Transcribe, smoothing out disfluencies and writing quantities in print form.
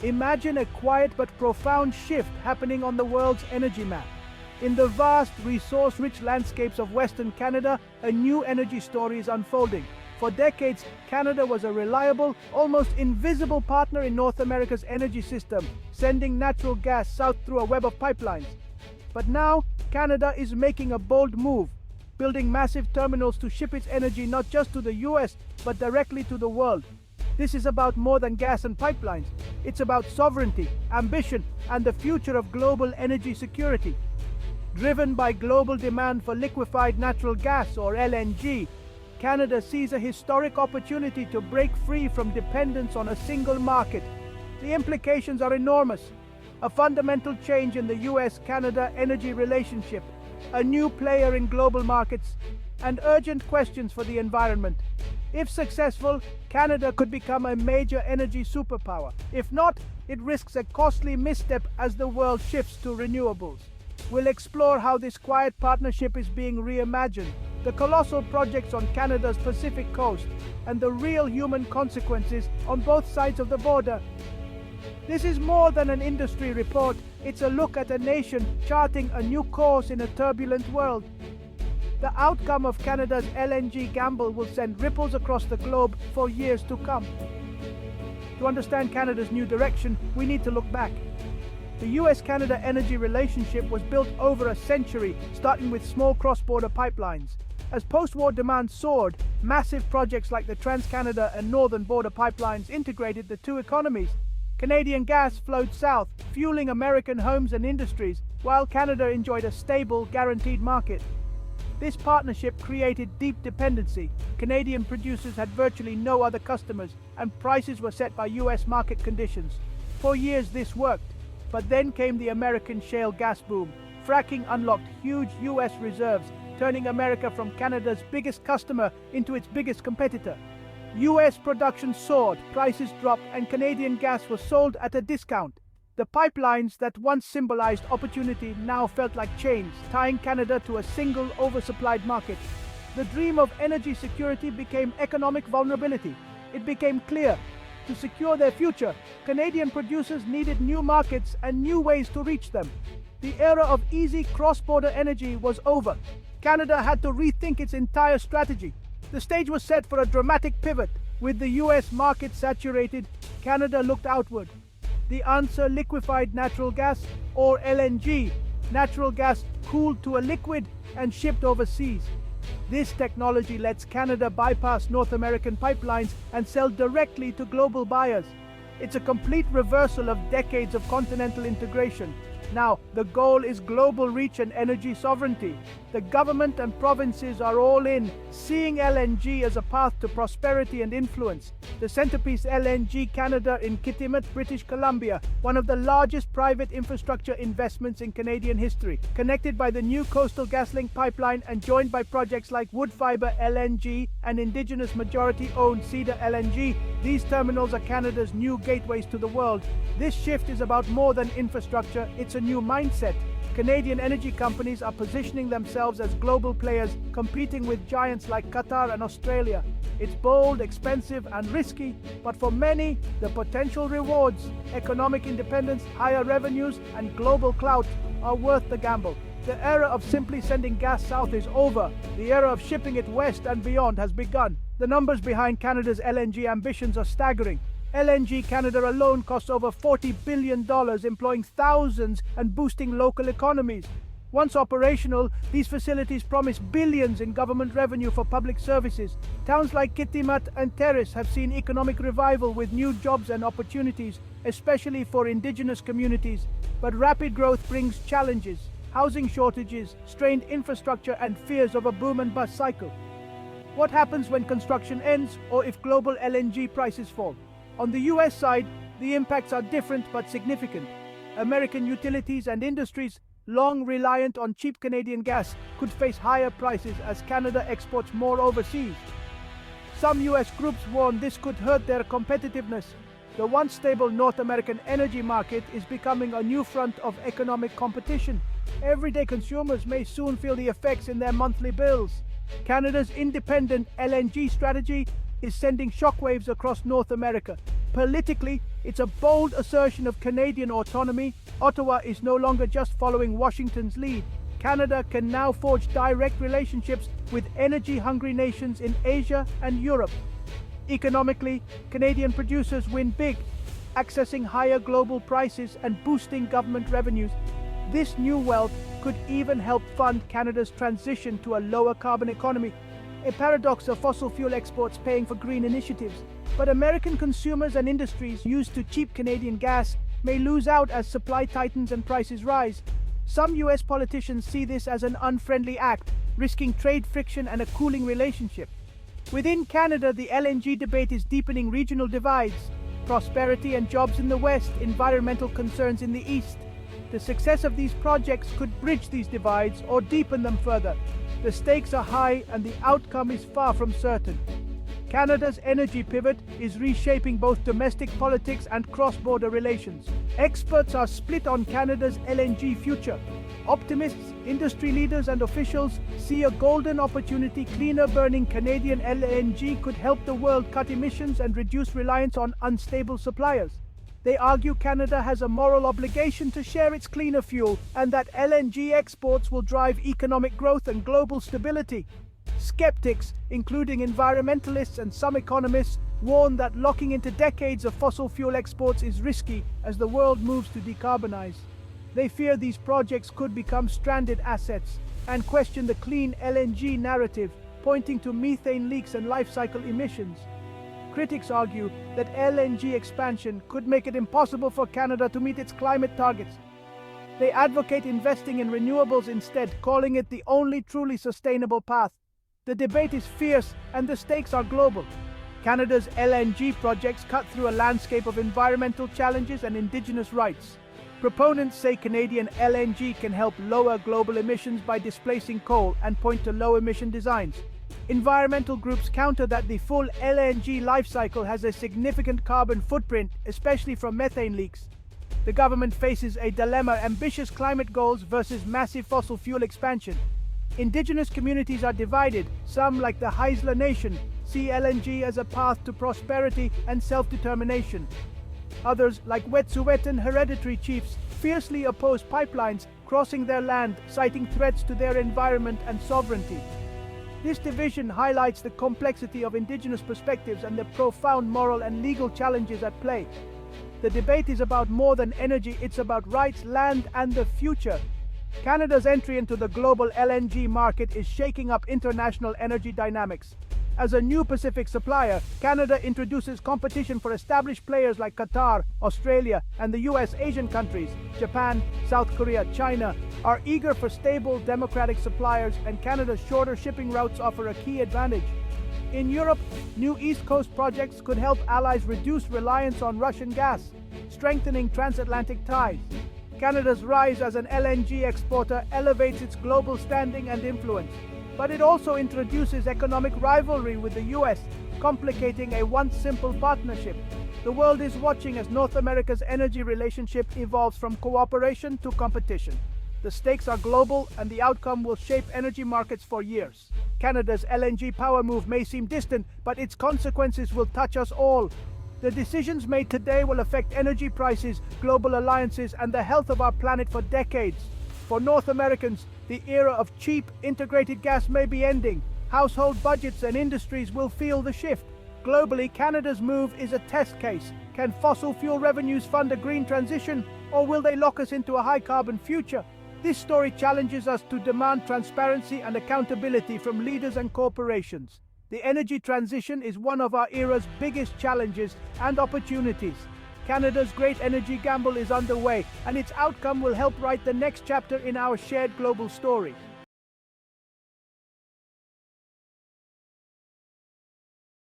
Imagine a quiet but profound shift happening on the world's energy map. In the vast, resource-rich landscapes of Western Canada, a new energy story is unfolding. For decades, Canada was a reliable, almost invisible partner in North America's energy system, sending natural gas south through a web of pipelines. But now, Canada is making a bold move, building massive terminals to ship its energy not just to the US, but directly to the world. This is about more than gas and pipelines. It's about sovereignty, ambition, and the future of global energy security. Driven by global demand for liquefied natural gas, or LNG, Canada sees a historic opportunity to break free from dependence on a single market. The implications are enormous. A fundamental change in the US-Canada energy relationship, a new player in global markets, and urgent questions for the environment. If successful, Canada could become a major energy superpower. If not, it risks a costly misstep as the world shifts to renewables. We'll explore how this quiet partnership is being reimagined, the colossal projects on Canada's Pacific coast, and the real human consequences on both sides of the border. This is more than an industry report, it's a look at a nation charting a new course in a turbulent world. The outcome of Canada's LNG gamble will send ripples across the globe for years to come. To understand Canada's new direction, we need to look back. The US-Canada energy relationship was built over a century, starting with small cross-border pipelines. As post-war demand soared, massive projects like the Trans-Canada and Northern Border pipelines integrated the two economies. Canadian gas flowed south, fueling American homes and industries, while Canada enjoyed a stable, guaranteed market. This partnership created deep dependency. Canadian producers had virtually no other customers, and prices were set by US market conditions. For years this worked, but then came the American shale gas boom. Fracking unlocked huge US reserves, turning America from Canada's biggest customer into its biggest competitor. US production soared, prices dropped, and Canadian gas was sold at a discount. The pipelines that once symbolized opportunity now felt like chains, tying Canada to a single oversupplied market. The dream of energy security became economic vulnerability. It became clear, to secure their future, Canadian producers needed new markets and new ways to reach them. The era of easy cross-border energy was over. Canada had to rethink its entire strategy. The stage was set for a dramatic pivot. With the US market saturated, Canada looked outward. The answer: liquefied natural gas, or LNG, natural gas cooled to a liquid and shipped overseas. This technology lets Canada bypass North American pipelines and sell directly to global buyers. It's a complete reversal of decades of continental integration. Now, the goal is global reach and energy sovereignty. The government and provinces are all in, seeing LNG as a path to prosperity and influence. The centerpiece, LNG Canada in Kitimat, British Columbia, one of the largest private infrastructure investments in Canadian history, connected by the new Coastal GasLink pipeline and joined by projects like Woodfibre LNG and Indigenous majority-owned Cedar LNG. These terminals are Canada's new gateways to the world. This shift is about more than infrastructure, it's a new mindset. Canadian energy companies are positioning themselves as global players, competing with giants like Qatar and Australia. It's bold, expensive, and risky, but for many, the potential rewards, economic independence, higher revenues, and global clout are worth the gamble. The era of simply sending gas south is over. The era of shipping it west and beyond has begun. The numbers behind Canada's LNG ambitions are staggering. LNG Canada alone costs over $40 billion, employing thousands and boosting local economies. Once operational, these facilities promise billions in government revenue for public services. Towns like Kitimat and Terrace have seen economic revival with new jobs and opportunities, especially for Indigenous communities. But rapid growth brings challenges: housing shortages, strained infrastructure, and fears of a boom and bust cycle. What happens when construction ends, or if global LNG prices fall? On the US side, the impacts are different but significant. American utilities and industries, long reliant on cheap Canadian gas, could face higher prices as Canada exports more overseas. Some US groups warn this could hurt their competitiveness. The once stable North American energy market is becoming a new front of economic competition. Everyday consumers may soon feel the effects in their monthly bills. Canada's independent LNG strategy is sending shockwaves across North America. Politically, it's a bold assertion of Canadian autonomy. Ottawa is no longer just following Washington's lead. Canada can now forge direct relationships with energy-hungry nations in Asia and Europe. Economically, Canadian producers win big, accessing higher global prices and boosting government revenues. This new wealth could even help fund Canada's transition to a lower carbon economy, a paradox of fossil fuel exports paying for green initiatives. But American consumers and industries used to cheap Canadian gas may lose out as supply tightens and prices rise. Some US politicians see this as an unfriendly act, risking trade friction and a cooling relationship. Within Canada, the LNG debate is deepening regional divides: prosperity and jobs in the West, environmental concerns in the East. The success of these projects could bridge these divides or deepen them further. The stakes are high and the outcome is far from certain. Canada's energy pivot is reshaping both domestic politics and cross-border relations. Experts are split on Canada's LNG future. Optimists, industry leaders and officials see a golden opportunity. Cleaner burning Canadian LNG could help the world cut emissions and reduce reliance on unstable suppliers. They argue Canada has a moral obligation to share its cleaner fuel and that LNG exports will drive economic growth and global stability. Skeptics, including environmentalists and some economists, warn that locking into decades of fossil fuel exports is risky as the world moves to decarbonize. They fear these projects could become stranded assets and question the clean LNG narrative, pointing to methane leaks and life cycle emissions. Critics argue that LNG expansion could make it impossible for Canada to meet its climate targets. They advocate investing in renewables instead, calling it the only truly sustainable path. The debate is fierce and the stakes are global. Canada's LNG projects cut through a landscape of environmental challenges and Indigenous rights. Proponents say Canadian LNG can help lower global emissions by displacing coal and point to low-emission designs. Environmental groups counter that the full LNG life cycle has a significant carbon footprint, especially from methane leaks. The government faces a dilemma: ambitious climate goals versus massive fossil fuel expansion. Indigenous communities are divided. Some, like the Haisla Nation, see LNG as a path to prosperity and self-determination. Others, like Wet'suwet'en hereditary chiefs, fiercely oppose pipelines crossing their land, citing threats to their environment and sovereignty. This division highlights the complexity of Indigenous perspectives and the profound moral and legal challenges at play. The debate is about more than energy, it's about rights, land, and the future. Canada's entry into the global LNG market is shaking up international energy dynamics. As a new Pacific supplier, Canada introduces competition for established players like Qatar, Australia, and the US. Asian countries, Japan, South Korea, China, are eager for stable, democratic suppliers, and Canada's shorter shipping routes offer a key advantage. In Europe, new East Coast projects could help allies reduce reliance on Russian gas, strengthening transatlantic ties. Canada's rise as an LNG exporter elevates its global standing and influence, but it also introduces economic rivalry with the US, complicating a once simple partnership. The world is watching as North America's energy relationship evolves from cooperation to competition. The stakes are global, and the outcome will shape energy markets for years. Canada's LNG power move may seem distant, but its consequences will touch us all. The decisions made today will affect energy prices, global alliances, and the health of our planet for decades. For North Americans, the era of cheap, integrated gas may be ending. Household budgets and industries will feel the shift. Globally, Canada's move is a test case. Can fossil fuel revenues fund a green transition, or will they lock us into a high-carbon future? This story challenges us to demand transparency and accountability from leaders and corporations. The energy transition is one of our era's biggest challenges and opportunities. Canada's great energy gamble is underway, and its outcome will help write the next chapter in our shared global story.